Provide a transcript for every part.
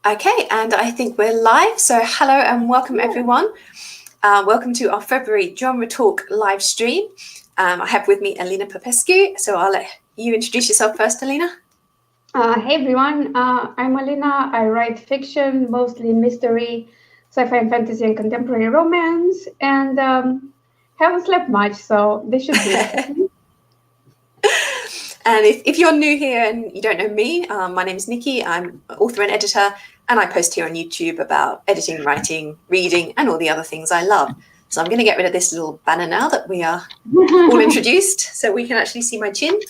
Okay, and I think we're live. So hello and welcome everyone. Welcome to our February Genre Talk live stream. I have with me Alina Popescu. So I'll let you introduce yourself first, Alina. Hey everyone, I'm Alina. I write fiction, mostly mystery, sci-fi and fantasy and contemporary romance, and haven't slept much, so this should be interesting. And if you're new here and you don't know me, my name is Nicki. I'm an author and editor, and I post here on YouTube about editing, writing, reading, and all the other things I love. So I'm going to get rid of this little banner now that we are all introduced, so we can actually see my chin.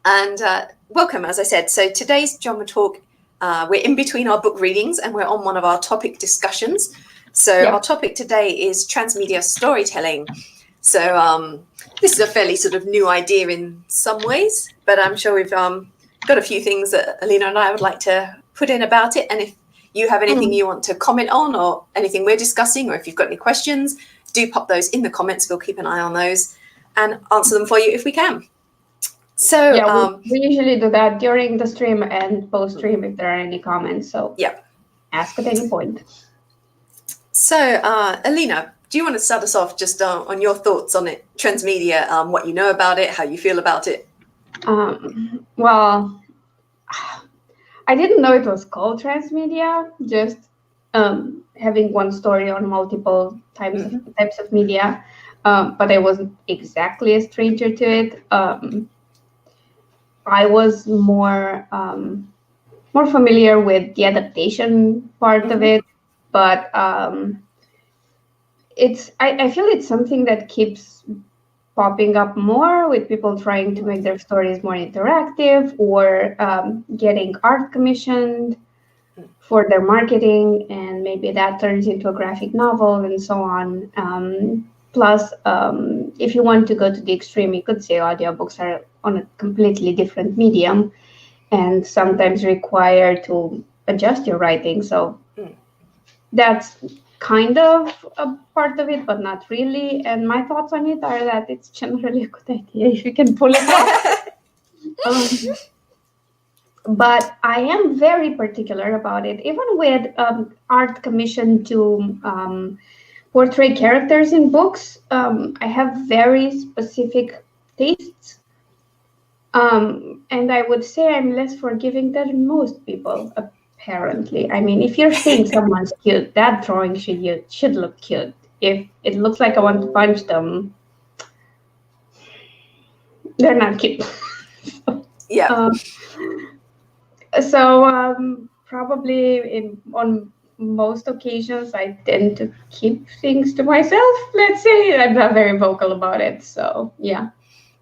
And welcome, as I said. So today's Genre Talk, we're in between our book readings and we're on one of our topic discussions. So Our topic today is transmedia storytelling. So this is a fairly sort of new idea in some ways, but I'm sure we've got a few things that Alina and I would like to put in about it. And if you have anything you want to comment on or anything we're discussing, or if you've got any questions, do pop those in the comments. We'll keep an eye on those and answer them for you if we can. So we usually do that during the stream and post-stream if there are any comments. So ask at any point. So Alina, do you want to start us off just on your thoughts on it, transmedia, what you know about it, how you feel about it? Well, I didn't know it was called transmedia, just having one story on multiple types of media, but I wasn't exactly a stranger to it. I was more familiar with the adaptation part of it, but I feel it's something that keeps popping up more with people trying to make their stories more interactive or getting art commissioned for their marketing, and maybe that turns into a graphic novel and so on. Plus, if you want to go to the extreme, you could say audiobooks are on a completely different medium and sometimes require to adjust your writing. So that's kind of a part of it, but not really. And my thoughts on it are that it's generally a good idea if you can pull it off. But I am very particular about it, even with art commissioned to portray characters in books. I have very specific tastes. And I would say I'm less forgiving than most people, apparently. I mean, if you're saying someone's cute, that drawing should look cute. If it looks like I want to punch them, they're not cute. So probably on most occasions, I tend to keep things to myself. Let's say I'm not very vocal about it. So yeah.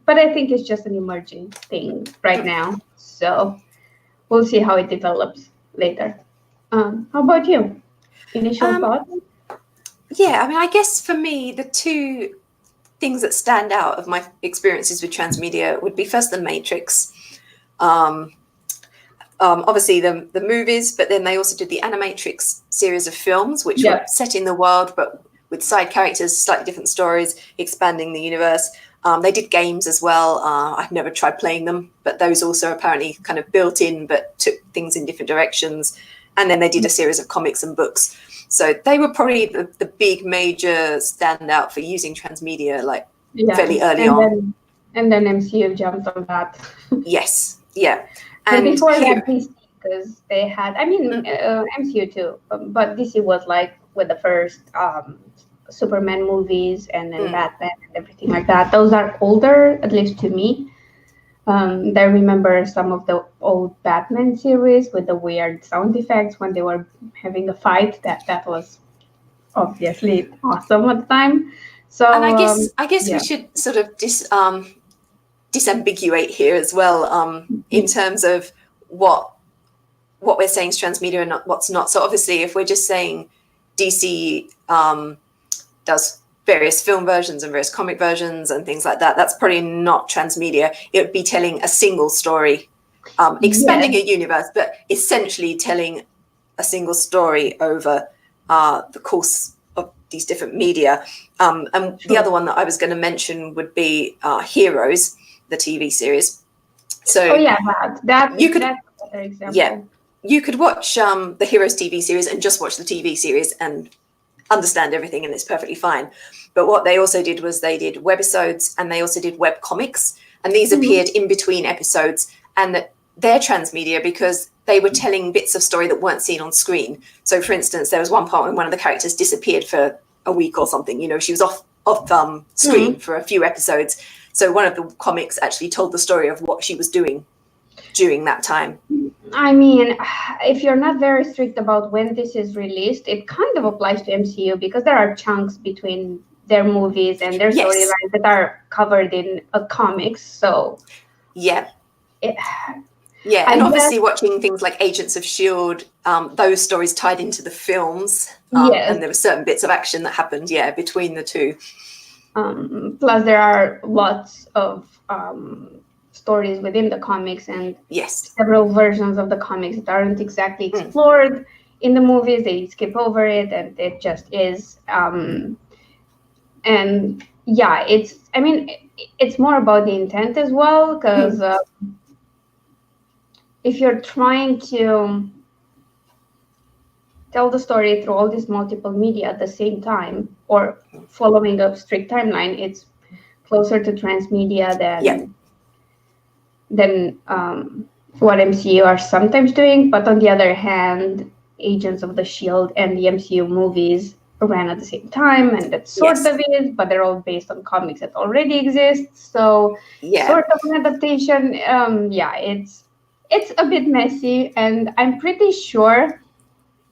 But I think it's just an emerging thing right now. So we'll see how it develops later. How about you? Initial thoughts? Yeah, I mean, I guess for me, the two things that stand out of my experiences with transmedia would be first The Matrix. Obviously the movies, but then they also did the Animatrix series of films, which were set in the world, but with side characters, slightly different stories, expanding the universe. They did games as well. I've never tried playing them, but those also apparently kind of built in, but took things in different directions. And then they did a series of comics and books. So they were probably the big major standout for using transmedia, fairly early on. And then MCU jumped on that. Yes, yeah. And before that, DC, because they had, MCU too, but DC was with the first Superman movies and then Batman and everything like that. Those are older, at least to me. I remember some of the old Batman series with the weird sound effects when they were having a fight. That was obviously awesome at the time. So, and I guess we should sort of disambiguate here as well, in terms of what we're saying is transmedia and what's not. So obviously, if we're just saying DC does various film versions and various comic versions and things like that, that's probably not transmedia. It would be telling a single story, expanding a universe, but essentially telling a single story over the course of these different media. And the other one that I was going to mention would be Heroes, the TV series. So that you could another example. Yeah, you could watch the Heroes TV series and just watch the TV series and understand everything, and it's perfectly fine. But what they also did was they did webisodes, and they also did web comics, and these appeared in between episodes, and that they're transmedia because they were telling bits of story that weren't seen on screen. So for instance, there was one part when one of the characters disappeared for a week or something. You know, she was off screen for a few episodes. So one of the comics actually told the story of what she was doing during that time. I mean, if you're not very strict about when this is released, it kind of applies to MCU because there are chunks between their movies and their storylines that are covered in comics. So yeah, and obviously watching things like Agents of S.H.I.E.L.D., those stories tied into the films, and there were certain bits of action that happened, between the two. Plus, there are lots of stories within the comics and several versions of the comics that aren't exactly explored in the movies. They skip over it, and it just is. And yeah, it's more about the intent as well, because if you're trying to tell the story through all these multiple media at the same time or following a strict timeline, it's closer to transmedia than what MCU are sometimes doing. But on the other hand, Agents of the S.H.I.E.L.D. and the MCU movies ran at the same time, and that sort of is, but they're all based on comics that already exist. So sort of an adaptation. It's a bit messy, and I'm pretty sure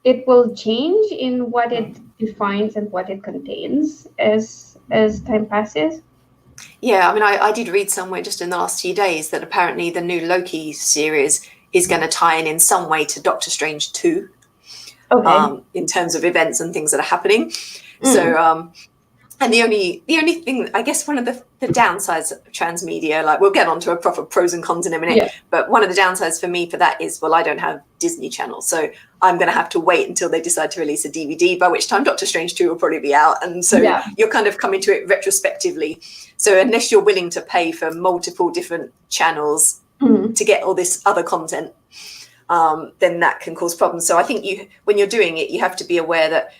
it will change in what it defines and what it contains as time passes. Yeah, I mean, I did read somewhere just in the last few days that apparently the new Loki series is going to tie in some way to Doctor Strange 2. In terms of events and things that are happening. So, and the only thing, I guess, one of the downsides of transmedia, like we'll get onto a proper pros and cons in a minute, but one of the downsides for me for that is, well, I don't have Disney Channel, so I'm going to have to wait until they decide to release a DVD, by which time Doctor Strange 2 will probably be out. And so you're kind of coming to it retrospectively. So unless you're willing to pay for multiple different channels to get all this other content, then that can cause problems. So I think when you're doing it, you have to be aware that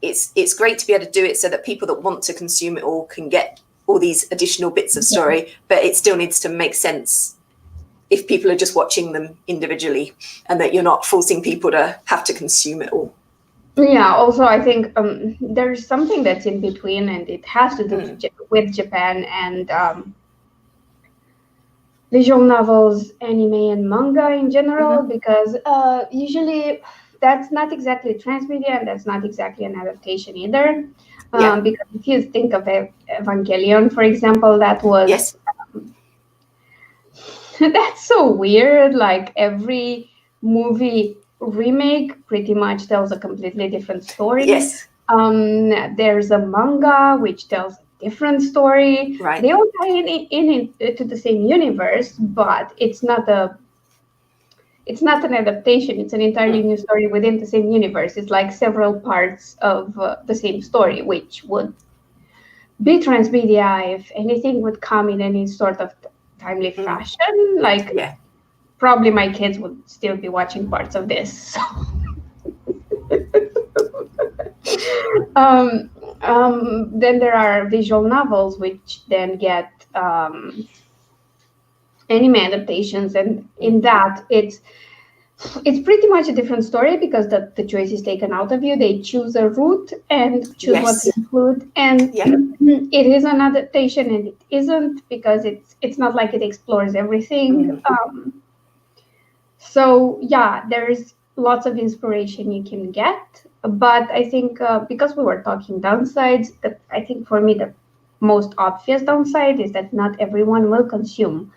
it's great to be able to do it so that people that want to consume it all can get all these additional bits of story, but it still needs to make sense if people are just watching them individually, and that you're not forcing people to have to consume it all. Yeah, also I think there's something that's in between, and it has to do with Japan and visual novels, anime, and manga in general, because usually that's not exactly transmedia, and that's not exactly an adaptation either. Because if you think of Evangelion, for example, that was that's so weird. Like every movie remake pretty much tells a completely different story. There's a manga which tells different story. They all tie in to the same universe, but it's not an adaptation. It's an entirely new story within the same universe. It's like several parts of the same story, which would be transmedia if anything would come in any sort of timely fashion. Like probably my kids would still be watching parts of this. So. Then there are visual novels, which then get anime adaptations, and in that it's pretty much a different story because the choice is taken out of you. They choose a route and choose what to include, and it is an adaptation, and it isn't because it's not like it explores everything. So there's lots of inspiration you can get, but I think because we were talking downsides, I think for me the most obvious downside is that not everyone will consume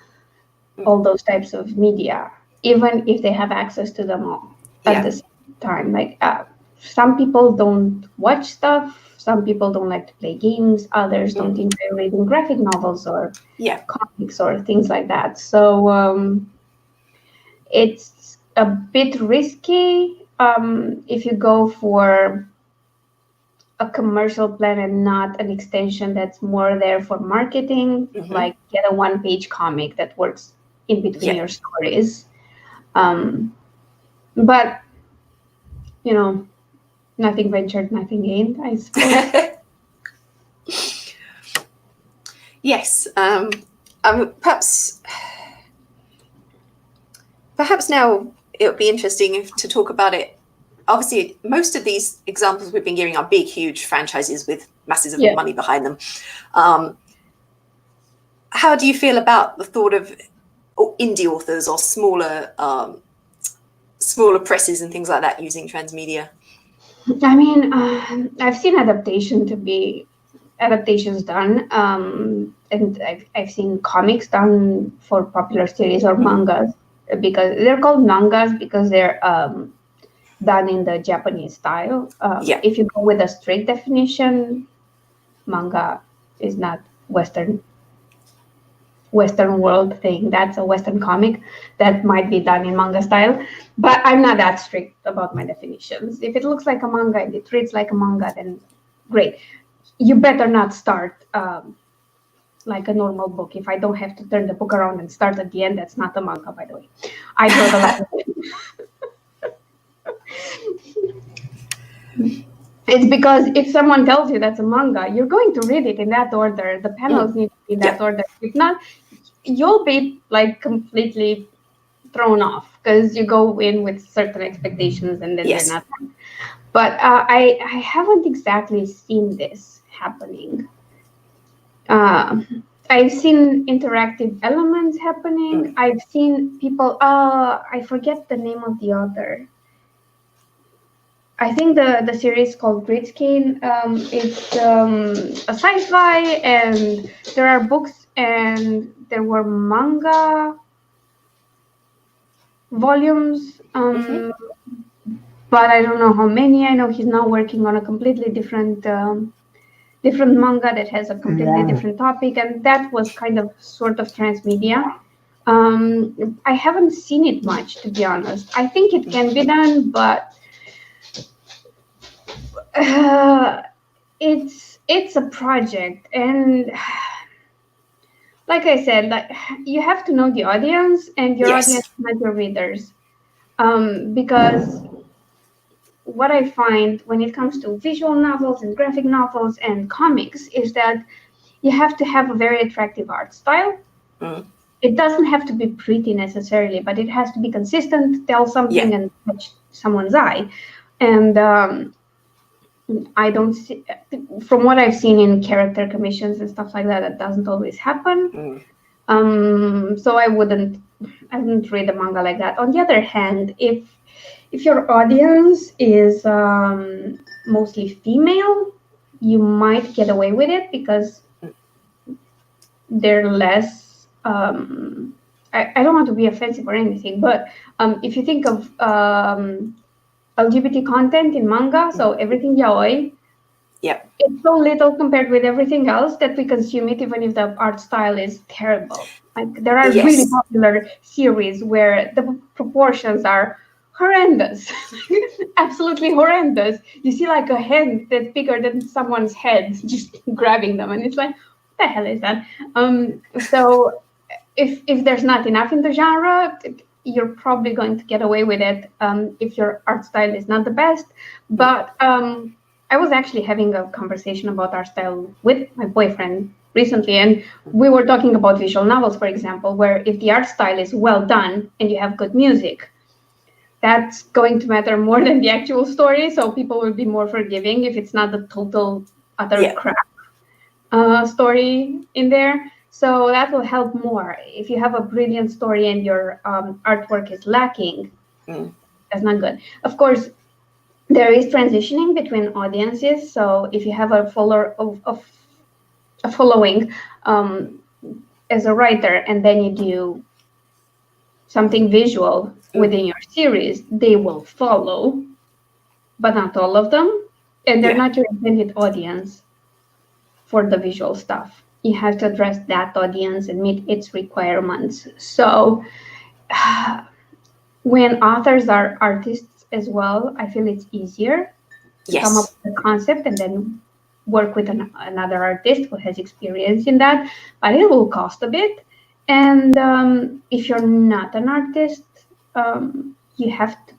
all those types of media, even if they have access to them all at the same time. Like some people don't watch stuff, some people don't like to play games, others don't enjoy reading graphic novels or comics or things like that. So it's a bit risky if you go for a commercial plan and not an extension that's more there for marketing, like get a one-page comic that works in between your stories. But nothing ventured, nothing gained, I suppose. Yes. Perhaps now it would be interesting to talk about it. Obviously, most of these examples we've been giving are big, huge franchises with masses of money behind them. How do you feel about the thought of indie authors or smaller presses and things like that using transmedia? I mean, I've seen adaptations done, and I've seen comics done for popular series or mangas, because they're called mangas because they're done in the Japanese style. If you go with a strict definition, manga is not Western world thing. That's a Western comic that might be done in manga style, but I'm not that strict about my definitions. If it looks like a manga and it reads like a manga, then great. You better not start like a normal book. If I don't have to turn the book around and start at the end, that's not a manga, by the way. I draw the line. It's because if someone tells you that's a manga, you're going to read it in that order. The panels need to be in that order. If not, you'll be like completely thrown off because you go in with certain expectations and then they're not. But I haven't exactly seen this happening. I've seen interactive elements happening. I've seen people. I forget the name of the author. I think the series called Gridskin. It's a sci-fi, and there are books, and there were manga volumes. But I don't know how many. I know he's now working on a completely different manga that has a completely different topic, and that was kind of sort of transmedia. I haven't seen it much, to be honest. I think it can be done, but it's a project, and like I said, like you have to know the audience, and your audience, not your readers, because what I find when it comes to visual novels and graphic novels and comics is that you have to have a very attractive art style. It doesn't have to be pretty necessarily, but it has to be consistent, tell something, and catch someone's eye. And I don't see, from what I've seen in character commissions and stuff like that, that doesn't always happen. So I wouldn't read a manga like that. On the other hand, if your audience is mostly female, you might get away with it because they're less. I don't want to be offensive or anything, but if you think of LGBT content in manga, so everything yaoi, it's so little compared with everything else that we consume it, even if the art style is terrible. Like there are really popular series where the proportions are horrendous, absolutely horrendous. You see like a hand that's bigger than someone's head, just grabbing them, and it's like, what the hell is that? So if there's not enough in the genre, you're probably going to get away with it if your art style is not the best. But I was actually having a conversation about art style with my boyfriend recently, and we were talking about visual novels, for example, where if the art style is well done and you have good music, that's going to matter more than the actual story. So people will be more forgiving if it's not the total utter crap story in there. So that will help more. If you have a brilliant story and your artwork is lacking, that's not good. Of course, there is transitioning between audiences. So if you have a following as a writer, and then you do something visual within your series, they will follow, but not all of them. And they're not your intended audience for the visual stuff. You have to address that audience and meet its requirements. So when authors are artists as well, I feel it's easier to come up with a concept and then work with another artist who has experience in that, but it will cost a bit. And if you're not an artist, you have to,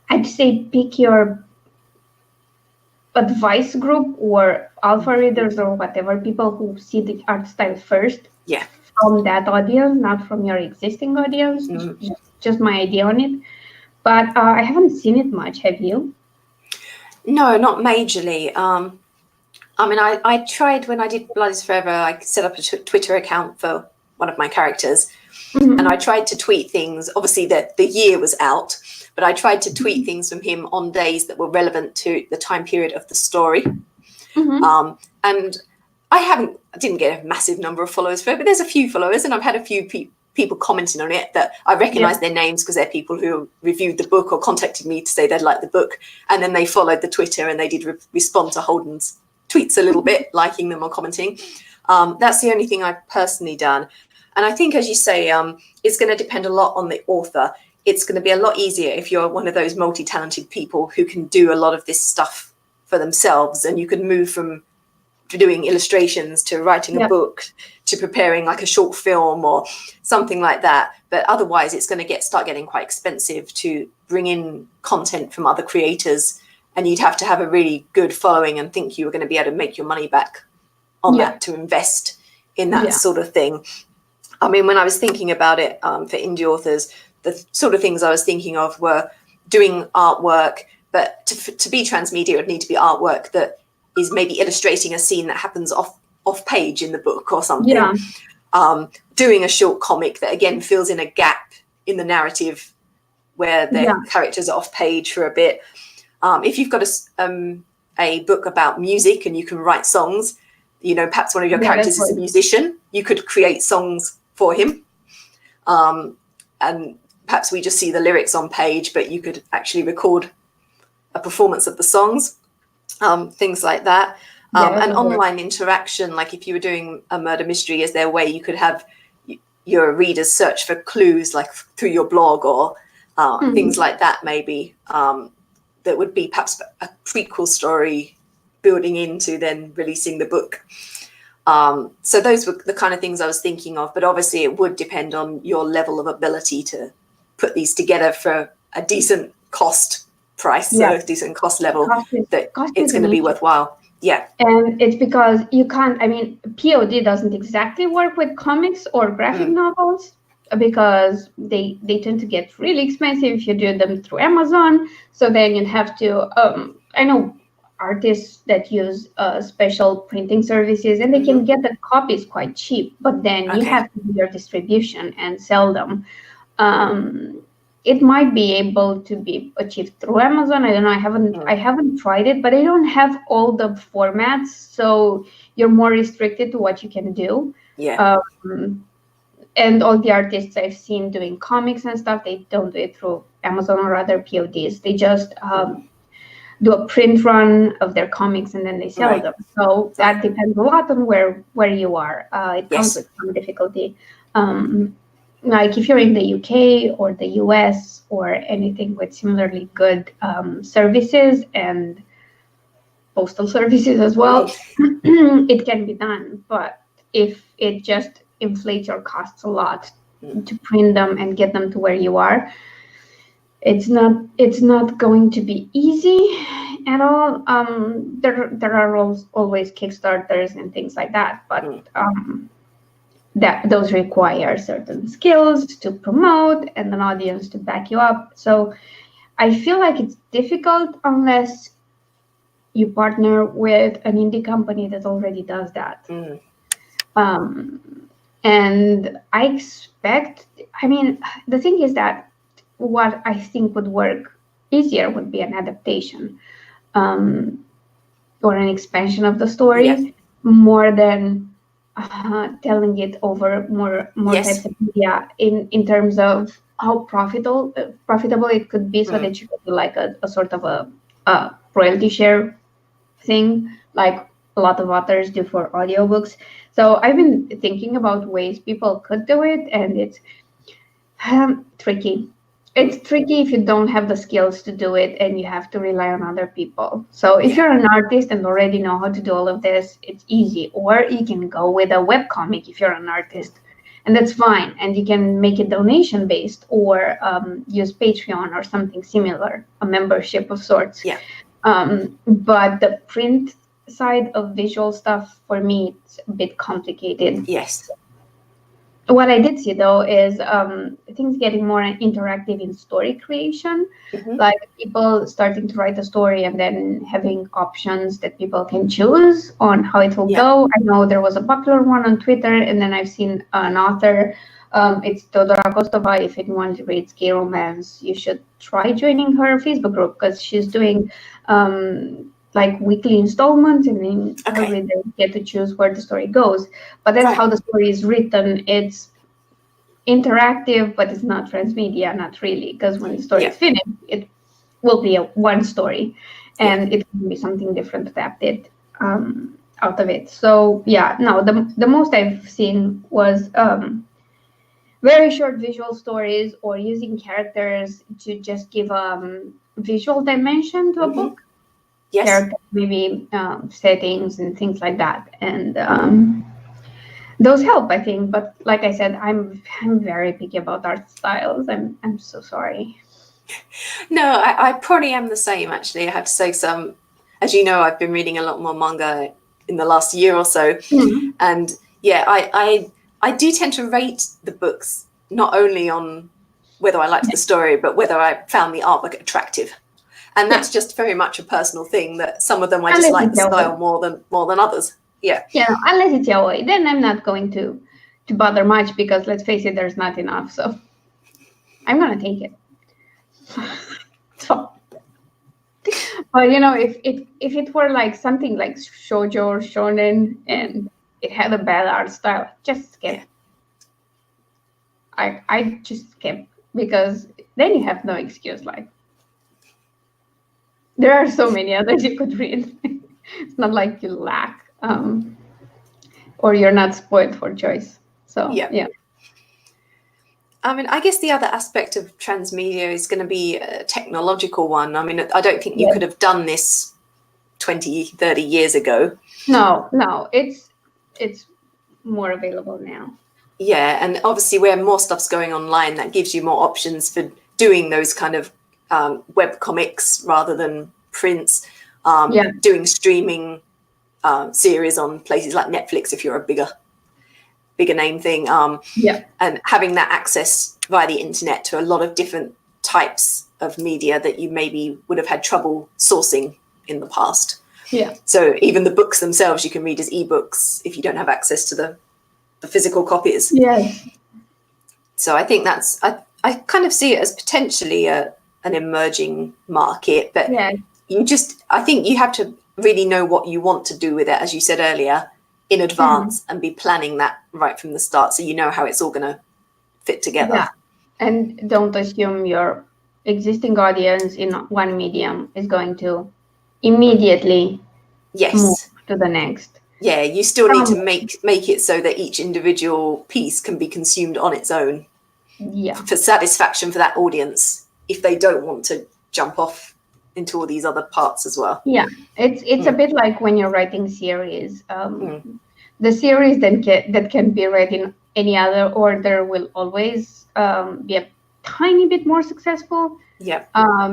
I'd say, pick your advice group or alpha readers or whatever, people who see the art style first. Yeah. From that audience, not from your existing audience. Just my idea on it. But I haven't seen it much. Have you? No, not majorly. I mean, I tried when I did Blood is Forever, I set up a Twitter account for one of my characters. Mm-hmm. And I tried to tweet things. Obviously, the year was out, but I tried to tweet things from him on days that were relevant to the time period of the story. Mm-hmm. And I didn't get a massive number of followers for it, but there's a few followers, and I've had a few people commenting on it that I recognise their names because they're people who reviewed the book or contacted me to say they'd like the book, and then they followed the Twitter and they did respond to Holden's tweets a little bit, liking them or commenting. That's the only thing I've personally done. And I think, as you say, it's going to depend a lot on the author. It's going to be a lot easier if you're one of those multi-talented people who can do a lot of this stuff for themselves, and you can move from doing illustrations to writing a book to preparing like a short film or something like that. But otherwise, it's going to start getting quite expensive to bring in content from other creators, and you'd have to have a really good following and think you were going to be able to make your money back on that to invest in that sort of thing. I mean, when I was thinking about it for indie authors, the sort of things I was thinking of were doing artwork, but to be transmedia, it would need to be artwork that is maybe illustrating a scene that happens off page in the book or something. Doing a short comic that, again, fills in a gap in the narrative where the characters are off page for a bit. If you've got a book about music and you can write songs, you know, perhaps one of your characters is a musician, you could create songs for him. And perhaps we just see the lyrics on page, but you could actually record a performance of the songs, things like that. And online interaction, like if you were doing a murder mystery, is there a way you could have your readers search for clues, like through your blog or things like that, maybe, that would be perhaps a prequel story building into then releasing the book. So those were the kind of things I was thinking of, but obviously it would depend on your level of ability to put these together for a decent cost price, so a decent cost level, it's going to be worthwhile. And it's because you can't, I mean, POD doesn't exactly work with comics or graphic novels because they tend to get really expensive if you do them through Amazon. So then you'd have to, I know artists that use special printing services, and they can get the copies quite cheap, but then you have to do your distribution and sell them. It might be able to be achieved through Amazon. I don't know. I haven't tried it, but I don't have all the formats, so you're more restricted to what you can do. And all the artists I've seen doing comics and stuff, they don't do it through Amazon or other PODs. They just do a print run of their comics and then they sell them. So that depends a lot on where you are. It comes with some difficulty. Like if you're in the UK or the US or anything with similarly good services and postal services as well, it can be done. But if it just inflates your costs a lot to print them and get them to where you are, it's not going to be easy at all. There are always Kickstarters and things like that, but those require certain skills to promote and an audience to back you up. So I feel like it's difficult unless you partner with an indie company that already does that. And I expect, I mean, the thing is that what I think would work easier would be an adaptation or an expansion of the story more than telling it over more types of media in terms of how profitable it could be, so that you could do like a sort of a royalty share thing, like a lot of authors do for audiobooks. So I've been thinking about ways people could do it, and it's tricky. It's tricky if you don't have the skills to do it and you have to rely on other people. So if you're an artist and already know how to do all of this, it's easy. Or you can go with a webcomic if you're an artist and that's fine. And you can make it donation based, or use Patreon or something similar, a membership of sorts. Yeah. But the print side of visual stuff, for me, it's a bit complicated. Yes. What I did see, though, is things getting more interactive in story creation, like people starting to write a story and then having options that people can choose on how it will go. I know there was a popular one on Twitter, and then I've seen an author, it's Teodora Kostova. If anyone reads gay romance, you should try joining her Facebook group, because she's doing like weekly installments, and then every reader get to choose where the story goes. But that's how the story is written. It's interactive, but it's not transmedia, not really, because when the story is finished, it will be one story, and it can be something different adapted out of it. So no, the most I've seen was very short visual stories, or using characters to just give visual dimension to a book. Character, maybe settings and things like that, and those help, I think. But like I said, I'm very picky about art styles. I'm so sorry. No, I probably am the same, actually. I have to say, as you know, I've been reading a lot more manga in the last year or so, and I do tend to rate the books not only on whether I liked the story, but whether I found the artwork attractive. And that's just very much a personal thing, that some of them I just like the style more than others. Yeah. Yeah, unless it's yaoi, then I'm not going to bother much, because let's face it, there's not enough. So I'm gonna take it. So, but if it were like something like shoujo or shonen and it had a bad art style, just skip. I just skip, because then you have no excuse. Like, there are so many others you could read. It's not like you lack, or you're not spoiled for choice. So yeah. I mean, I guess the other aspect of transmedia is going to be a technological one. I mean, I don't think you could have done this 20, 30 years ago. No, it's more available now. Yeah, and obviously where more stuff's going online, that gives you more options for doing those kind of web comics rather than prints, doing streaming series on places like Netflix if you're a bigger name thing, and having that access via the internet to a lot of different types of media that you maybe would have had trouble sourcing in the past. Yeah. So even the books themselves you can read as ebooks if you don't have access to the physical copies. Yes. So I think that's I kind of see it as potentially an emerging market, but I think you have to really know what you want to do with it, as you said earlier, in advance, and be planning that right from the start, so you know how it's all going to fit together. Yeah. And don't assume your existing audience in one medium is going to immediately move to the next. Yeah, you still need to make it so that each individual piece can be consumed on its own. Yeah. For satisfaction for that audience, if they don't want to jump off into all these other parts as well. Yeah, it's a bit like when you're writing series. The series that can be read in any other order will always be a tiny bit more successful. Yeah.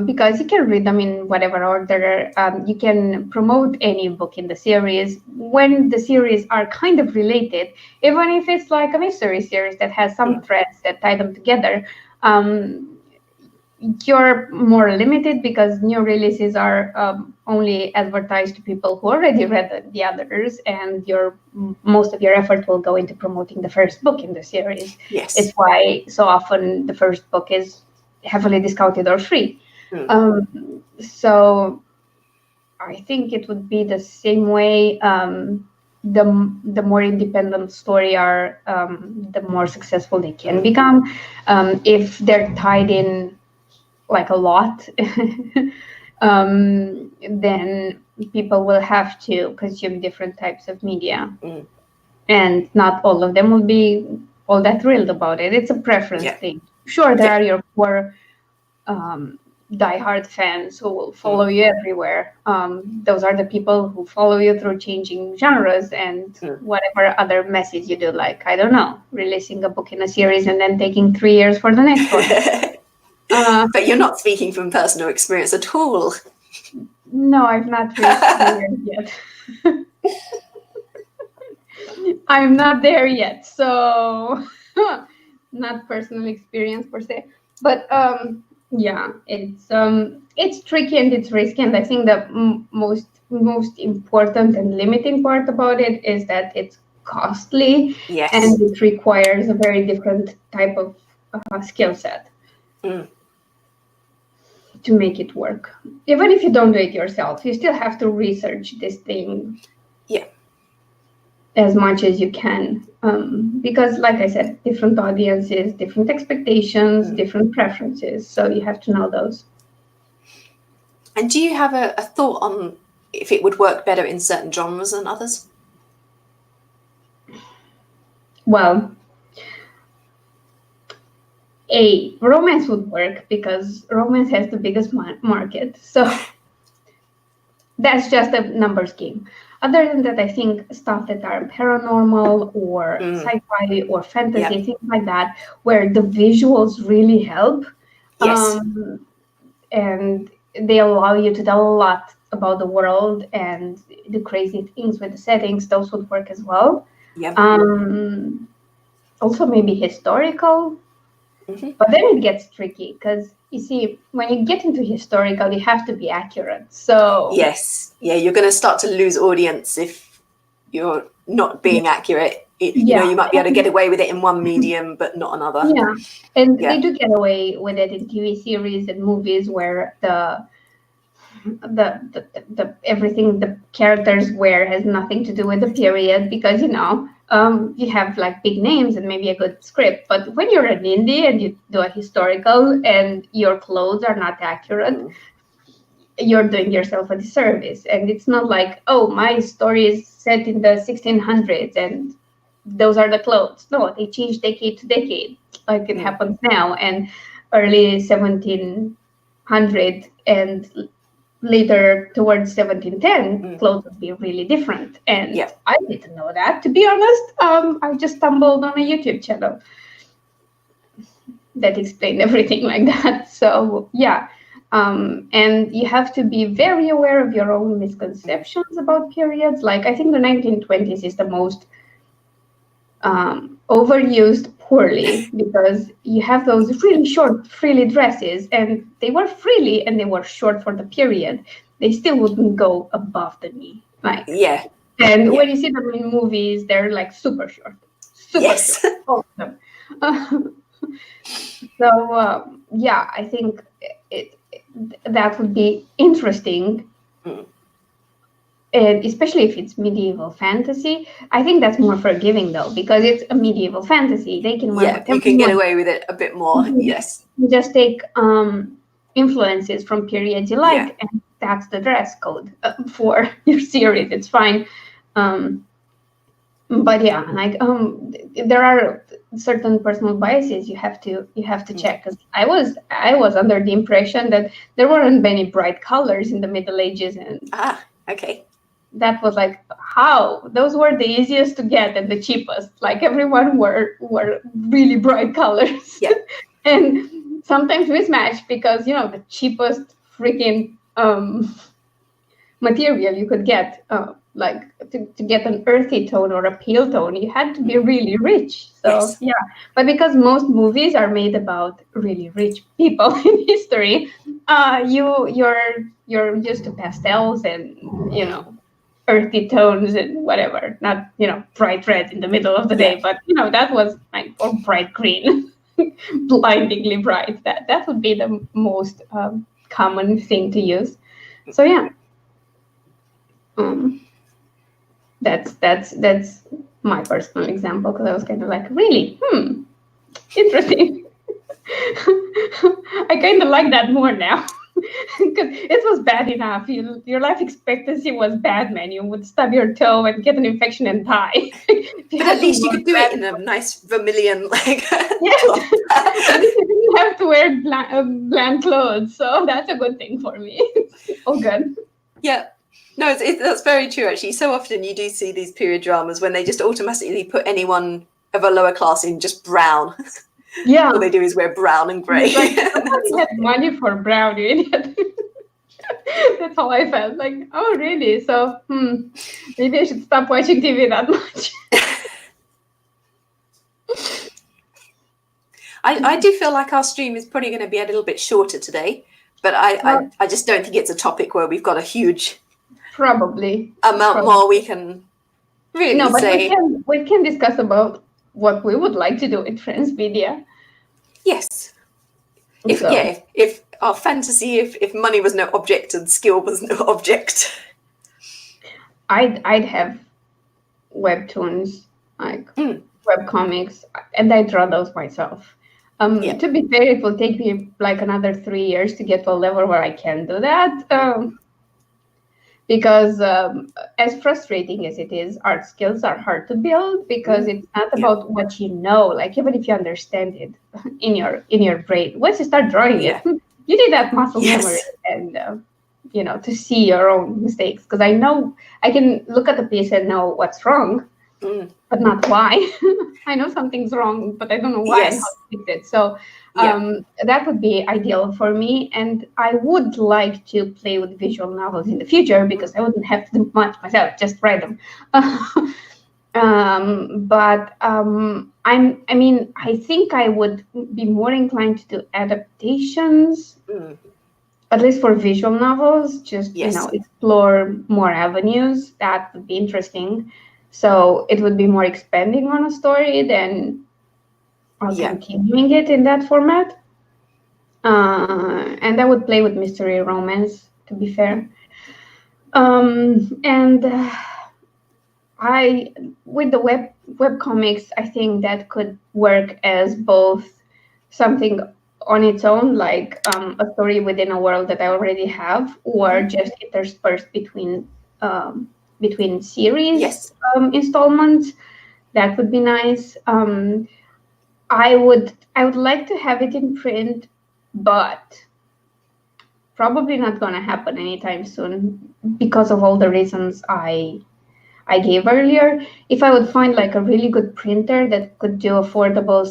Because you can read them in whatever order. You can promote any book in the series when the series are kind of related, even if it's like a mystery series that has some threads that tie them together. You're more limited, because new releases are only advertised to people who already read the others, and most of your effort will go into promoting the first book in the series. Yes. It's why so often the first book is heavily discounted or free. So I think it would be the same way. The more independent story are, the more successful they can become. If they're tied in like a lot, then people will have to consume different types of media, and not all of them will be all that thrilled about it. It's a preference thing. Sure, there are your core diehard fans who will follow you everywhere. Those are the people who follow you through changing genres and whatever other message you do, like, I don't know, releasing a book in a series and then taking 3 years for the next one. But you're not speaking from personal experience at all. No, I've not reached 3 years yet. I'm not there yet, so not personal experience per se. But yeah, it's tricky and it's risky, and I think the most important and limiting part about it is that it's costly. Yes. And it requires a very different type of skill set to make it work. Even if you don't do it yourself, you still have to research this thing as much as you can, because, like I said, different audiences, different expectations, different preferences, so you have to know those. And do you have a thought on if it would work better in certain genres than others? Well, romance would work because romance has the biggest market, so that's just a numbers game. Other than that, I think stuff that are paranormal or sci-fi or fantasy, things like that, where the visuals really help. Yes. And they allow you to tell a lot about the world and do crazy things with the settings, those would work as well. Also maybe historical, but then it gets tricky because, you see, when you get into historical, you have to be accurate. So yes, you're going to start to lose audience if you're not being accurate. You know, you might be able to get away with it in one medium, but not another. Yeah, and they do get away with it in TV series and movies where the everything the characters wear has nothing to do with the period, because you have like big names and maybe a good script, but when you're an indie and you do a historical and your clothes are not accurate, you're doing yourself a disservice. And it's not like, oh, my story is set in the 1600s and those are the clothes. No, they change decade to decade, like it happens now, and early 1700 and later towards 1710, clothes would be really different. And I didn't know that, to be honest. I just stumbled on a YouTube channel that explained everything like that. So and you have to be very aware of your own misconceptions about periods. Like, I think the 1920s is the most overused poorly, because you have those really short frilly dresses, and they were frilly and they were short for the period. They still wouldn't go above the knee, like and when you see them in movies, they're like super short, short, all of them. So I think that would be interesting. And especially if it's medieval fantasy, I think that's more forgiving, though, because it's a medieval fantasy. They can you can get away with it a bit more. Yes, you just take influences from periods you like, and that's the dress code for your series. It's fine. But there are certain personal biases you have to check. Because I was under the impression that there weren't many bright colors in the Middle Ages, and that was like, how? Those were the easiest to get and the cheapest. Like, everyone were really bright colors. And sometimes mismatched, because the cheapest freaking material you could get, like to get an earthy tone or a pale tone, you had to be really rich. So but because most movies are made about really rich people in history, you're used to pastels and earthy tones and whatever, not bright red in the middle of the day, but that was like, or bright green, blindingly bright. That would be the most common thing to use. So that's my personal example, because I was kind of like, really interesting. I kind of like that more now. because it was bad enough. Your life expectancy was bad, man. You would stub your toe and get an infection and die. But at least you could do it in a nice vermilion, Yes, at least you didn't have to wear bland clothes, so that's a good thing for me. Oh, good. Yeah. No, that's very true, actually. So often you do see these period dramas when they just automatically put anyone of a lower class in just brown. Yeah. All they do is wear brown and grey. Like, nobody had money for brown, you idiot. That's how I felt. Like, oh, really? So, maybe I should stop watching TV that much. I do feel like our stream is probably going to be a little bit shorter today, but I just don't think it's a topic where we've got a huge amount more we can really say. We can discuss about what we would like to do in transmedia. Yes. If our fantasy, if money was no object and skill was no object, I'd have webtoons, like webcomics, and I draw those myself. To be fair, it will take me like another 3 years to get to a level where I can do that. Because as frustrating as it is, art skills are hard to build because it's not about what you know. Like, even if you understand it in your brain, once you start drawing it, you need that muscle memory and to see your own mistakes. Because I know I can look at the piece and know what's wrong, but not why. I know something's wrong, but I don't know why and how to fix it. So that would be ideal for me. And I would like to play with visual novels in the future because I wouldn't have to do much myself, just write them. I think I would be more inclined to do adaptations, at least for visual novels, just, explore more avenues. That would be interesting. So it would be more expanding on a story than continuing it in that format. And I would play with mystery romance, to be fair. With the web comics, I think that could work as both something on its own, like a story within a world that I already have, or just interspersed between series installments. That would be nice. I would like to have it in print, but probably not going to happen anytime soon because of all the reasons I gave earlier. If I would find like a really good printer that could do affordable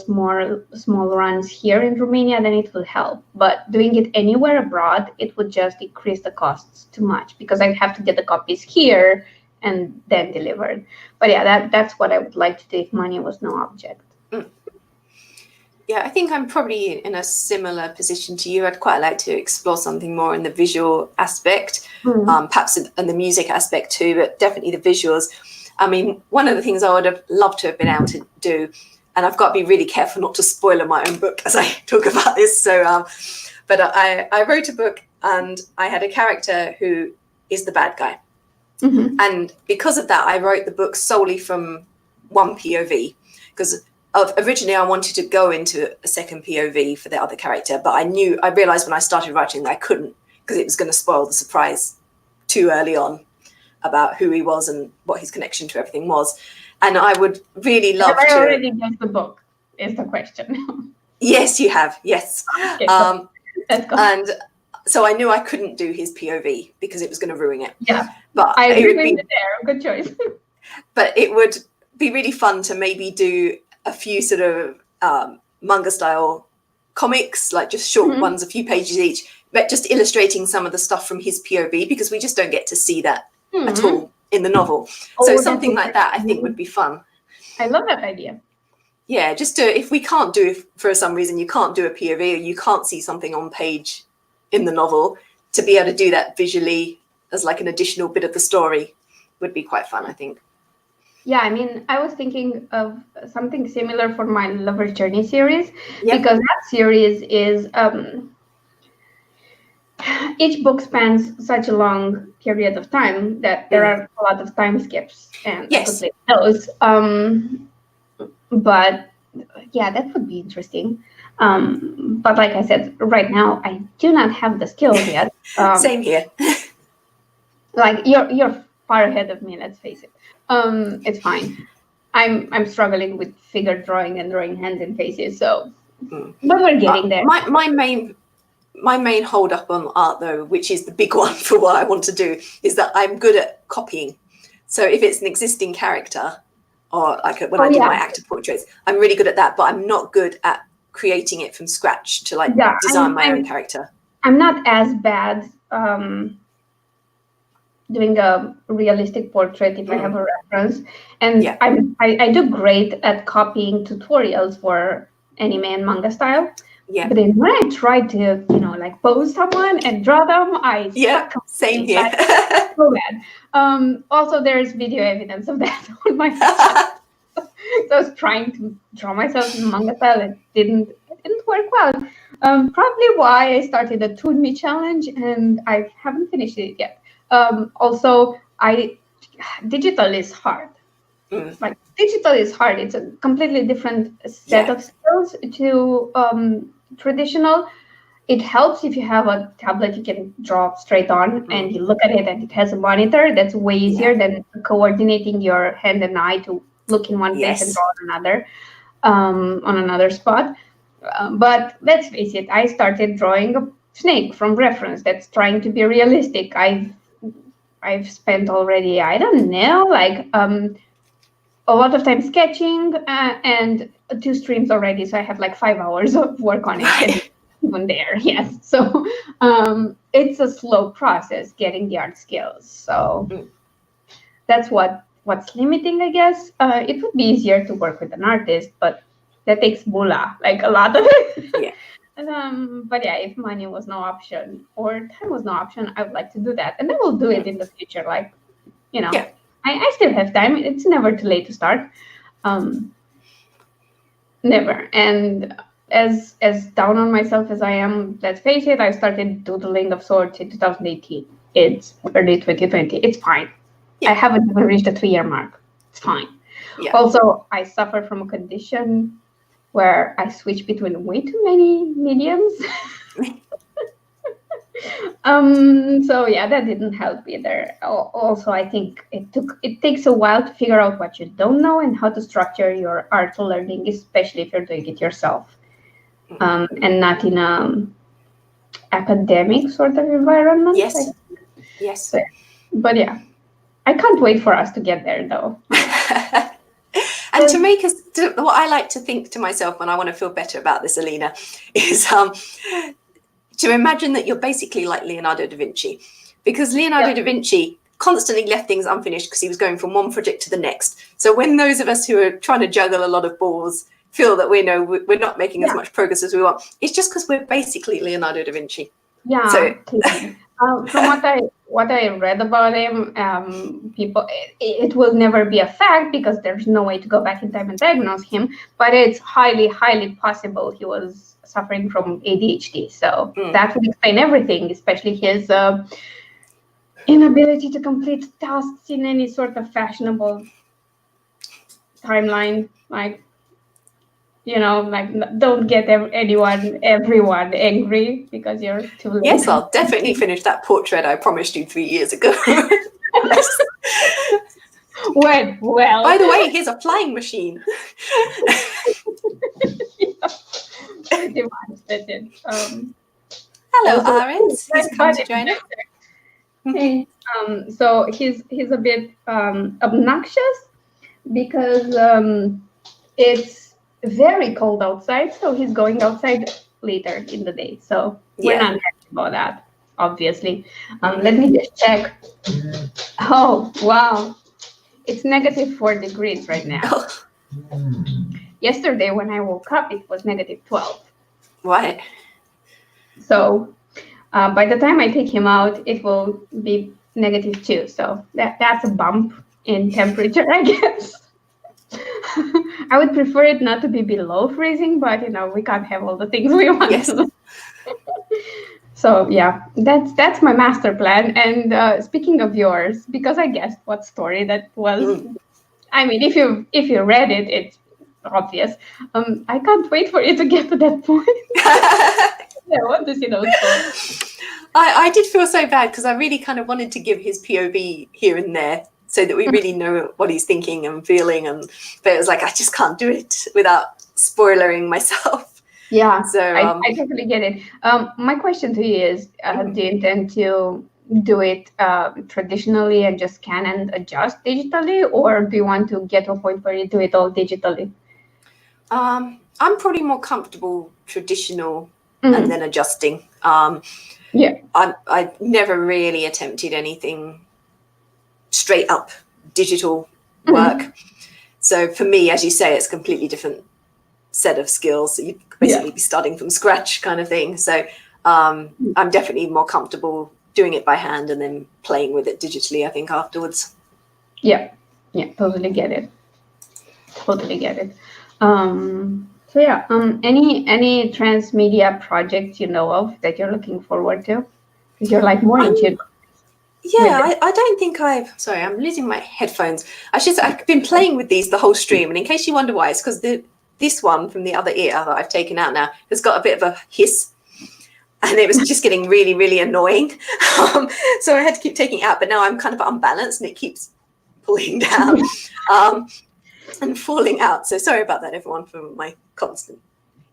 small runs here in Romania, then it would help. But doing it anywhere abroad, it would just increase the costs too much because I'd have to get the copies here and then delivered. But that's what I would like to do if money was no object. Yeah, I think I'm probably in a similar position to you. I'd quite like to explore something more in the visual aspect, perhaps in the music aspect too, but definitely the visuals. I mean, one of the things I would have loved to have been able to do, and I've got to be really careful not to spoil my own book as I talk about this. So, but I wrote a book and I had a character who is the bad guy. And because of that, I wrote the book solely from one POV because originally I wanted to go into a second POV for the other character, but I realized when I started writing that I couldn't because it was going to spoil the surprise too early on about who he was and what his connection to everything was. And I would really love to... Have I already guessed the book is the question. Yes, you have. Yes. Okay, let's go. And so I knew I couldn't do his POV because it was going to ruin it. Yeah, but I agree with you there. Good choice. But it would be really fun to maybe do a few sort of manga style comics, like just short ones, a few pages each, but just illustrating some of the stuff from his POV because we just don't get to see that at all in the novel. So something like that I think would be fun. I love that idea. Yeah, just if we can't do it for some reason, you can't do a POV or you can't see something on page in the novel, to be able to do that visually as like an additional bit of the story would be quite fun, I think. Yeah, I mean, I was thinking of something similar for my Lover's Journey series, because that series is, each book spans such a long period of time that there are a lot of time skips, and I could play those. But yeah, that would be interesting. But like I said, right now I do not have the skills yet. Same here. Like you're far ahead of me. Let's face it. It's fine. I'm struggling with figure drawing and drawing hands and faces. So, but we're getting there. My main hold up on art, though, which is the big one for what I want to do, is that I'm good at copying. So if it's an existing character, or like when I do my actor portraits, I'm really good at that. But I'm not good at creating it from scratch to design my own character. I'm not as bad doing a realistic portrait if I have a reference, and I do great at copying tutorials for anime and manga style. Yeah. But then when I try to, pose someone and draw them, I suck. Same here. So bad. Also, there's video evidence of that on my phone. So I was trying to draw myself in manga style. It didn't work well. Probably why I started the Toon Me challenge, and I haven't finished it yet. Also, digital is hard. Like digital is hard. It's a completely different set of skills to traditional. It helps if you have a tablet you can draw straight on and you look at it and it has a monitor. That's way easier than coordinating your hand and eye to look in one place and draw on another spot. But let's face it, I started drawing a snake from reference that's trying to be realistic. I've spent already, I don't know, a lot of time sketching and 2 streams already. So I have 5 hours of work on it. Even there, yes. So it's a slow process getting the art skills. So that's what's limiting, I guess. It would be easier to work with an artist, but that takes moolah, a lot of it. Yeah. But yeah, if money was no option or time was no option, I would like to do that. And I will do it in the future. I still have time. It's never too late to start. Never. And as down on myself as I am, let's face it, I started doodling of sorts in 2018. It's early 2020. It's fine. Yeah. I haven't even reached the 3-year mark. It's fine. Yeah. Also, I suffer from a condition where I switch between way too many mediums. So yeah, that didn't help either. Also, I think it takes a while to figure out what you don't know and how to structure your art learning, especially if you're doing it yourself, and not in a academic sort of environment. Yes. Yes. But yeah, I can't wait for us to get there, though. And to make us, what I like to think to myself when I want to feel better about this, Alina, is to imagine that you're basically like Leonardo da Vinci, because Leonardo da Vinci constantly left things unfinished because he was going from one project to the next. So when those of us who are trying to juggle a lot of balls feel that we're not making as much progress as we want, it's just because we're basically Leonardo da Vinci. Yeah. So, from what I read about him, people, it will never be a fact because there's no way to go back in time and diagnose him. But it's highly, highly possible he was suffering from ADHD. So that would explain everything, especially his inability to complete tasks in any sort of fashionable timeline. Don't get everyone angry because you're too late. Yes, I'll definitely finish that portrait I promised you 3 years ago. Well. By the way, here's a flying machine. Pretty much, that is. Hello, Arends. He's come to join us. Hey, so he's a bit obnoxious because it's very cold outside, so he's going outside later in the day. So we're not happy about that, obviously. Let me just check. Oh, wow. It's -4 degrees right now. Yesterday when I woke up, it was -12. What? So by the time I take him out, it will be -2. So that's a bump in temperature, I guess. I would prefer it not to be below freezing, but we can't have all the things we want. Yes. So yeah, that's my master plan. And speaking of yours, because I guessed what story that was. I mean, if you read it, obvious. I can't wait for you to get to that point. Yeah, I want to see those thoughts. I did feel so bad because I really kind of wanted to give his POV here and there so that we really know what he's thinking and feeling. But it was like, I just can't do it without spoilering myself. Yeah, so I totally get it. My question to you is, do you intend to do it traditionally and just scan and adjust digitally, or do you want to get to a point where you do it all digitally? I'm probably more comfortable traditional and then adjusting. Yeah, I've never really attempted anything straight up digital work. So for me, as you say, it's a completely different set of skills. So you'd basically be starting from scratch kind of thing. So I'm definitely more comfortable doing it by hand and then playing with it digitally, I think, afterwards. Yeah, totally get it. Totally get it. So yeah, any transmedia projects you know of that you're looking forward to? Because you're like more into. Yeah, I don't think sorry, I'm losing my headphones. I've been playing with these the whole stream, and in case you wonder why, it's because this one from the other ear that I've taken out now has got a bit of a hiss, and it was just getting really, really annoying. So I had to keep taking it out, but now I'm kind of unbalanced, and it keeps pulling down and falling out. So sorry about that, everyone, for my constant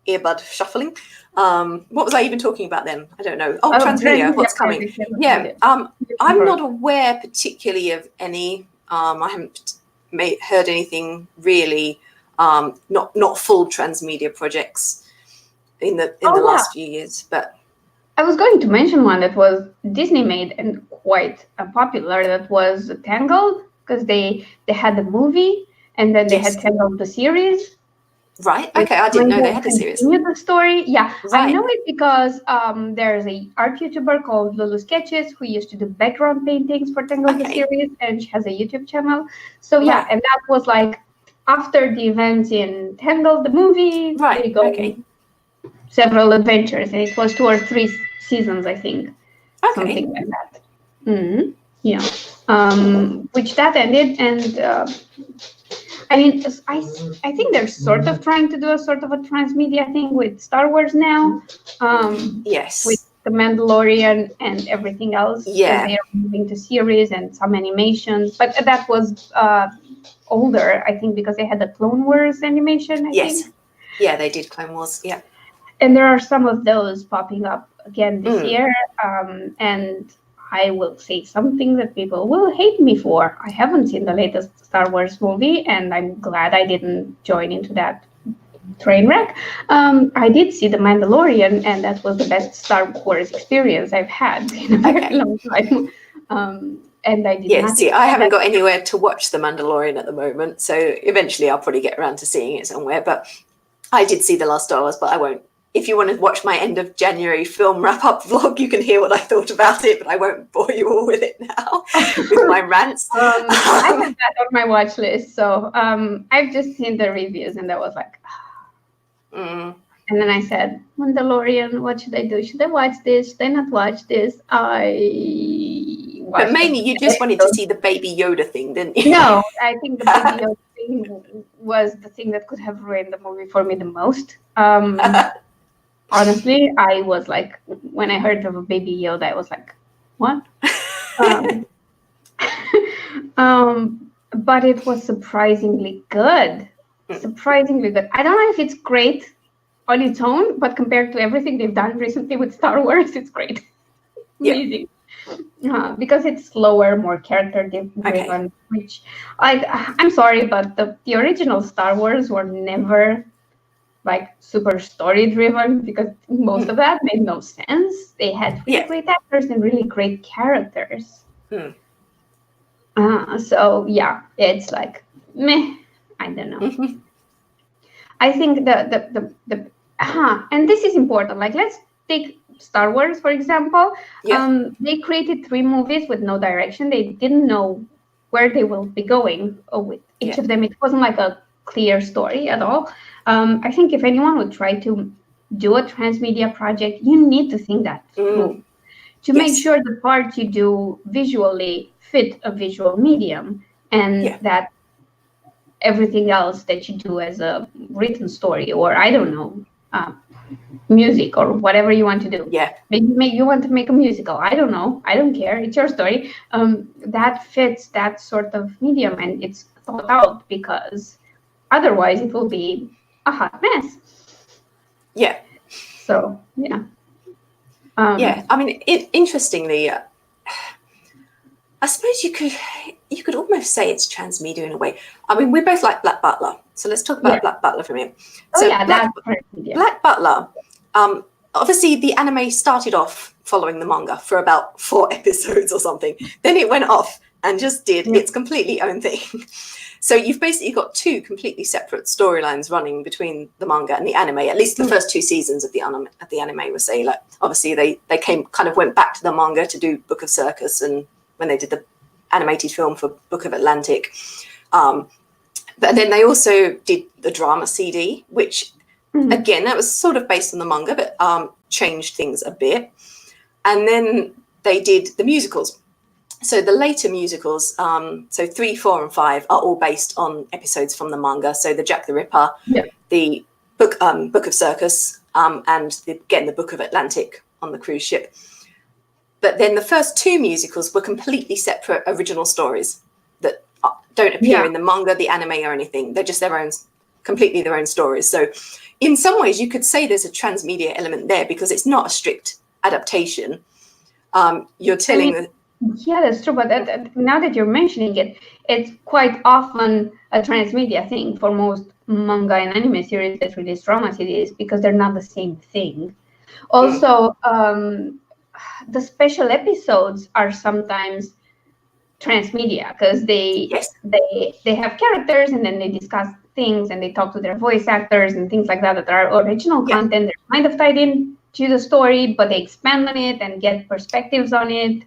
earbud shuffling. What was I even talking about then? I don't know. Oh, transmedia, what's coming? Yeah, I'm not aware particularly of any. I haven't heard anything really. Not full transmedia projects in the last few years, but I was going to mention one that was Disney made and quite popular. That was Tangled, because they had the movie and then they had Tangled the series. Right. Okay. I didn't know they had a series. Continue the story. Yeah, right. I know it because there's a art YouTuber called Lulu Sketches who used to do background paintings for Tangled the series, and she has a YouTube channel. So yeah, and that was like after the events in Tangled the movie. Right. They go several adventures, and it was 2 or 3 seasons, I think. Something like that. Yeah. Which that ended, and I mean, I think they're sort of trying to do a sort of a transmedia thing with Star Wars now. Yes. With The Mandalorian and everything else. Yeah. They are moving to series and some animations, but that was older, I think, because they had the Clone Wars animation. I think. Yeah, they did Clone Wars. Yeah. And there are some of those popping up again this year, and I will say something that people will hate me for. I haven't seen the latest Star Wars movie, and I'm glad I didn't join into that train wreck. I did see The Mandalorian, and that was the best Star Wars experience I've had in a very long time. And I did not. See, I haven't got anywhere to watch The Mandalorian at the moment, so eventually I'll probably get around to seeing it somewhere. But I did see The Last Star Wars, but I won't. If you want to watch my end of January film wrap-up vlog, you can hear what I thought about it, but I won't bore you all with it now, with my rants. I have that on my watch list, so I've just seen the reviews, and I was like, and then I said, Mandalorian, what should I do? Should I watch this? Should I not watch this? But mainly you just wanted to see the Baby Yoda thing, didn't you? No, I think the Baby Yoda thing was the thing that could have ruined the movie for me the most. Honestly, I was like, when I heard of a Baby Yoda, I was like, what? But it was surprisingly good. Surprisingly good. I don't know if it's great on its own, but compared to everything they've done recently with Star Wars, it's great. Amazing. Because it's slower, more character-driven, which, I'm sorry, but the original Star Wars were never like super story driven, because most of that made no sense. They had really great actors and really great characters. So yeah, it's like meh. I don't know. I think and this is important. Like, let's take Star Wars for example. They created 3 movies with no direction. They didn't know where they will be going with each of them. It wasn't like a clear story at all. I think if anyone would try to do a transmedia project, you need to think that through to make sure the parts you do visually fit a visual medium, and that everything else that you do as a written story, or I don't know, music or whatever you want to do. Yeah. Maybe you want to make a musical. I don't know. I don't care. It's your story. That fits that sort of medium, and it's thought out, because otherwise it will be a hot mess. Yeah. So yeah. Yeah. I mean, interestingly, I suppose you could almost say it's transmedia in a way. I mean, we both like Black Butler, so let's talk about Black Butler for a minute. So Black Butler. Obviously, the anime started off following the manga for about 4 episodes or something. Then it went off and just did its completely own thing. So you've basically got 2 completely separate storylines running between the manga and the anime. At least the first 2 seasons of the anime was say, like, obviously they went back to the manga to do Book of Circus, and when they did the animated film for Book of Atlantic. But then they also did the drama CD, which again, that was sort of based on the manga, but changed things a bit. And then they did the musicals. So the later musicals, so 3, 4, and 5 are all based on episodes from the manga. So the Jack the Ripper, the Book of Circus, and the Book of Atlantic on the cruise ship. But then the first 2 musicals were completely separate original stories that don't appear in the manga, the anime, or anything. They're just completely their own stories. So in some ways, you could say there's a transmedia element there, because it's not a strict adaptation. You're telling Yeah, that's true. But now that you're mentioning it, it's quite often a transmedia thing for most manga and anime series that release drama series, because they're not the same thing. Also, the special episodes are sometimes transmedia, because they have characters, and then they discuss things, and they talk to their voice actors and things like that are original content. They're kind of tied in to the story, but they expand on it and get perspectives on it.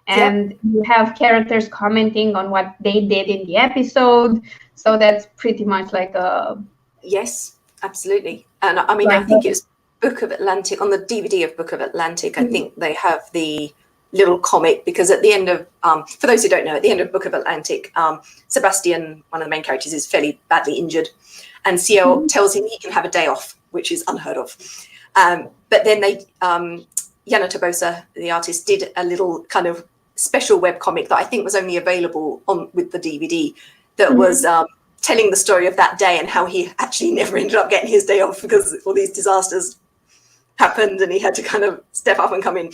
And you have characters commenting on what they did in the episode. So that's pretty much like a... Yes, absolutely. And I mean, I think it's Book of Atlantic, on the DVD of Book of Atlantic, I think they have the little comic, because at the end of, for those who don't know, at the end of Book of Atlantic, Sebastian, one of the main characters, is fairly badly injured. And Ciel tells him he can have a day off, which is unheard of. But then Yana Tobosa, the artist, did a little kind of special web comic that I think was only available with the DVD, that was telling the story of that day and how he actually never ended up getting his day off, because all these disasters happened and he had to kind of step up and come in.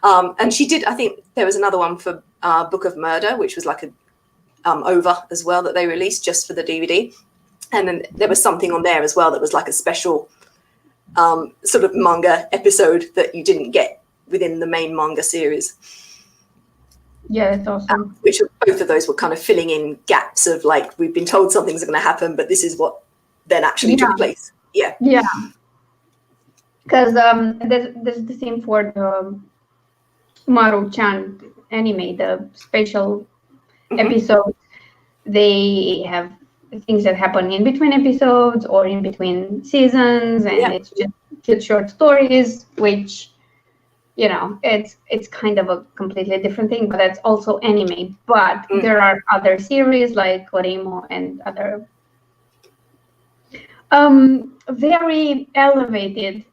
And she did, I think there was another one for Book of Murder, which was like a OVA as well, that they released just for the DVD. And then there was something on there as well that was like a special sort of manga episode that you didn't get within the main manga series. Yeah, that's awesome. Which both of those were kind of filling in gaps of, like, we've been told something's going to happen, but this is what then actually took place. Yeah. Because there's the same for the Maru-chan anime, the special episodes. They have things that happen in between episodes or in between seasons, and it's just short stories, which, you know, it's kind of a completely different thing, but that's also anime. But there are other series like Oremo and other very elevated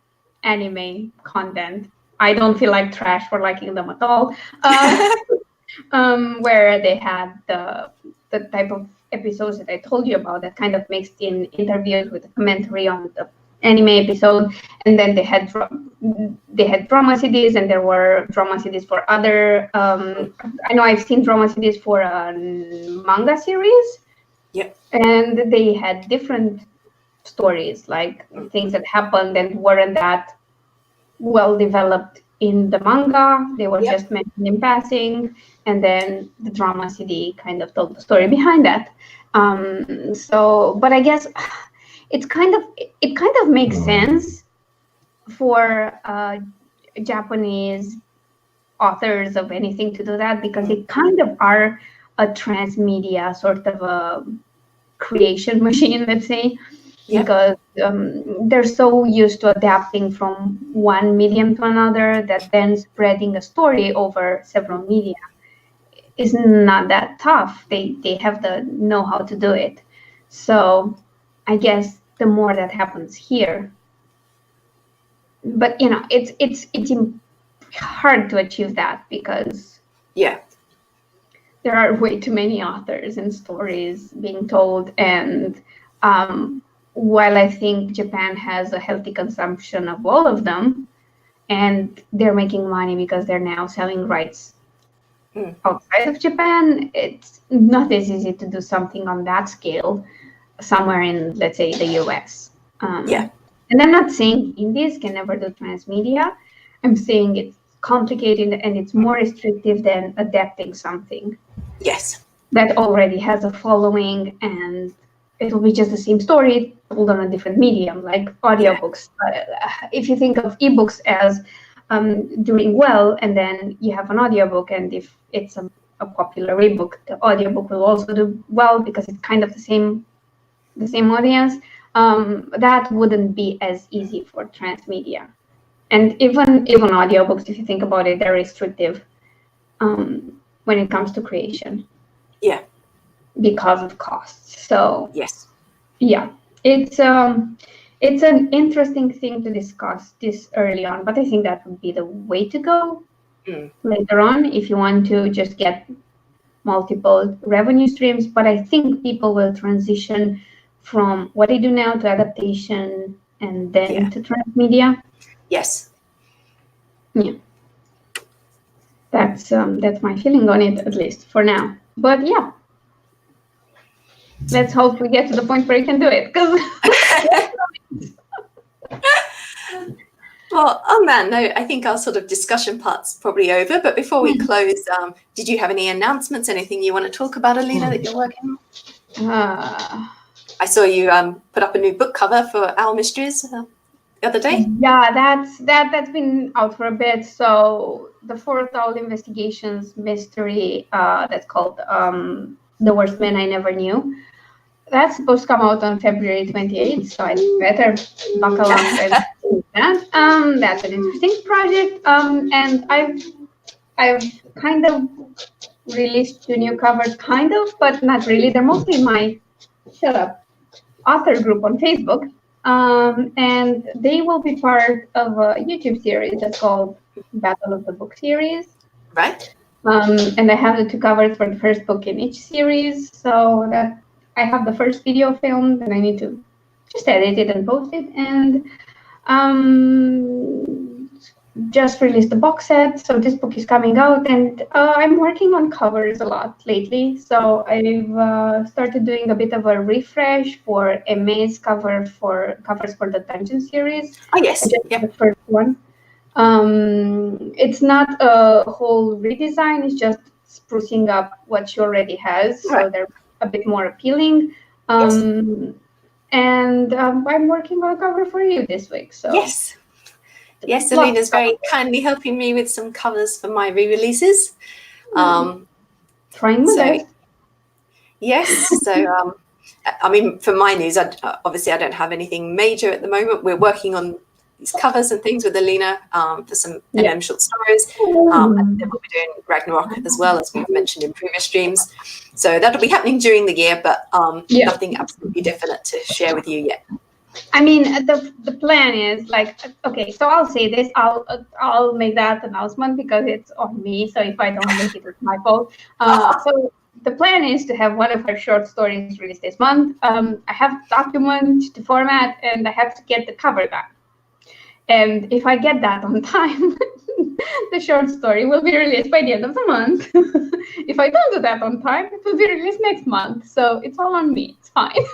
anime content. I don't feel like trash for liking them at all. Where they had the type of episodes that I told you about, that kind of mixed in interviews with a commentary on the anime episode, and then they had drama CDs, and there were drama CDs for other. I know I've seen drama CDs for a manga series. And they had different stories, like things that happened and weren't that well developed in the manga. They were just mentioned in passing, and then the drama CD kind of told the story behind that. But I guess it kind of makes sense for Japanese authors of anything to do that, because they kind of are a transmedia sort of a creation machine, let's say. Because they're so used to adapting from one medium to another, that then spreading a story over several media is not that tough. They have the know-how to do it. So I guess the more that happens here, but it's hard to achieve that because there are way too many authors and stories being told. And while I think Japan has a healthy consumption of all of them, and they're making money because they're now selling rights outside of Japan, it's not as easy to do something on that scale somewhere in, let's say, the US. And I'm not saying indies can never do transmedia. I'm saying it's complicated and it's more restrictive than adapting something. Yes. That already has a following, and it'll be just the same story told on a different medium, like audiobooks. If you think of ebooks as doing well, and then you have an audiobook, and if it's a popular ebook, the audiobook will also do well because it's kind of the same audience. That wouldn't be as easy for transmedia. And even audiobooks, if you think about it, they're restrictive when it comes to creation. Yeah. Because of costs. So yes. Yeah, it's an interesting thing to discuss this early on, but I think that would be the way to go later on if you want to just get multiple revenue streams. But I think people will transition from what they do now to adaptation and then to transmedia. Yes. Yeah. That's my feeling on it, at least for now. But yeah, let's hope we get to the point where we can do it. Well, on that note, I think our sort of discussion part's probably over. But before we close, did you have any announcements, anything you want to talk about, Alina, that you're working on? I saw you put up a new book cover for Owl Mysteries the other day. Yeah, that's been out for a bit. So the Fourth Owl Investigations mystery that's called The Worst Men I Never Knew. That's supposed to come out on February 28th, so I better buckle up and do that. That's an interesting project. And I've kind of released 2 new covers, kind of, but not really. They're mostly my author group on Facebook. And they will be part of a YouTube series that's called Battle of the Book series. Right. And I have the 2 covers for the first book in each series, so that I have the first video filmed, and I need to just edit it and post it, and just released the box set. So this book is coming out, and I'm working on covers a lot lately. So I've started doing a bit of a refresh for May's covers for the Dungeon series. Oh yes, the first one. It's not a whole redesign. It's just sprucing up what she already has, so they're a bit more appealing. And I'm working on a cover for you this week. So yes, Alina's very kindly helping me with some covers for my re-releases. Trying my best. Yes, so I mean, for my news, obviously I don't have anything major at the moment. We're working on these covers and things with Alina for some NM short stories. And then we'll be doing Ragnarok as well, as we've mentioned in previous streams. So that'll be happening during the year, but nothing absolutely definite to share with you yet. I mean, the plan is like, okay, so I'll say this, I'll make that announcement because it's on me. So if I don't make it, it's my fault. So the plan is to have one of her short stories released this month. I have document to format, and I have to get the cover done. And if I get that on time, the short story will be released by the end of the month. If I don't do that on time, it will be released next month. So it's all on me. It's fine.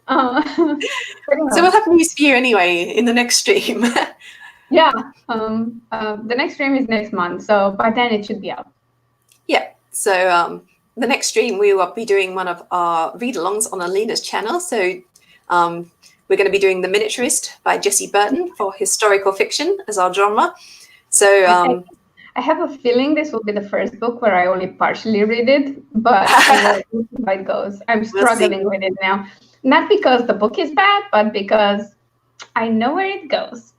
So we'll have news for you anyway in the next stream. The next stream is next month. So by then it should be out. Yeah. So the next stream we will be doing one of our read-alongs on Alina's channel. So we're going to be doing The Miniaturist by Jessie Burton for historical fiction as our genre. So I have a feeling this will be the first book where I only partially read it, but I will see how it goes. I'm struggling with it now. Not because the book is bad, but because I know where it goes.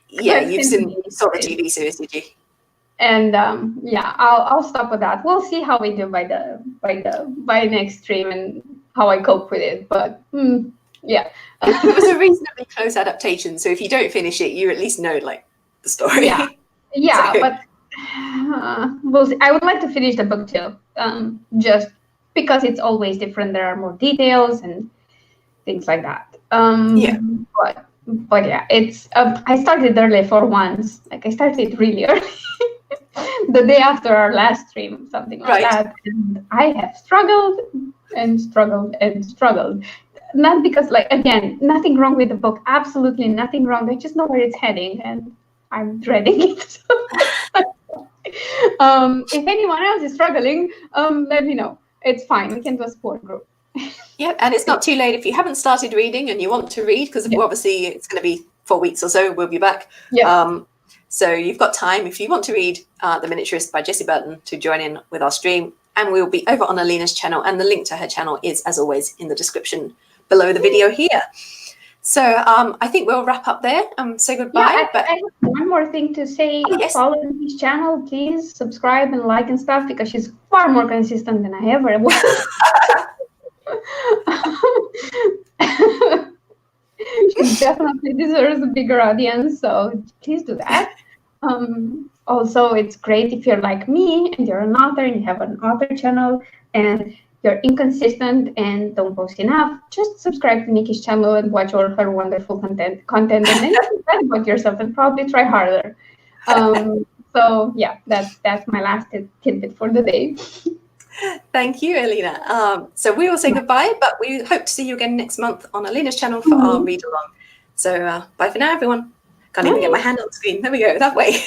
Yeah, you saw the TV series, did you? And yeah, I'll stop with that. We'll see how we do by next stream and how I cope with it. But yeah, it was a reasonably close adaptation. So if you don't finish it, you at least know like the story. Yeah, So. but we'll see. I would like to finish the book too, just because it's always different. There are more details and things like that. But yeah, it's I started early for once. Like I started really early. The day after our last stream, something like that. And I have struggled and struggled and struggled. Not because, like, again, nothing wrong with the book. Absolutely nothing wrong. I just know where it's heading, and I'm dreading it. If anyone else is struggling, let me know. It's fine. We can do a support group. Yeah, and it's not too late if you haven't started reading and you want to read, because obviously it's going to be 4 weeks or so. We'll be back. Yeah. So you've got time if you want to read The Miniaturist by Jessie Burton to join in with our stream. And we'll be over on Alina's channel, and the link to her channel is, as always, in the description below the video here. So I think we'll wrap up there and say goodbye. Yeah, I have one more thing to say. Yes. Follow Nicki's channel, please. Subscribe and like and stuff, because she's far more consistent than I ever was. She definitely deserves a bigger audience, so please do that. Also, it's great if you're like me and you're an author and you have an author channel and you're inconsistent and don't post enough. Just subscribe to Nicki's channel and watch all her wonderful content, and then you can about yourself and probably try harder. So yeah, that's my last tidbit for the day. Thank you, Alina. So we will say goodbye, but we hope to see you again next month on Alina's channel for our read along. So bye for now, everyone. Can't even get my hand on the screen. There we go, that way.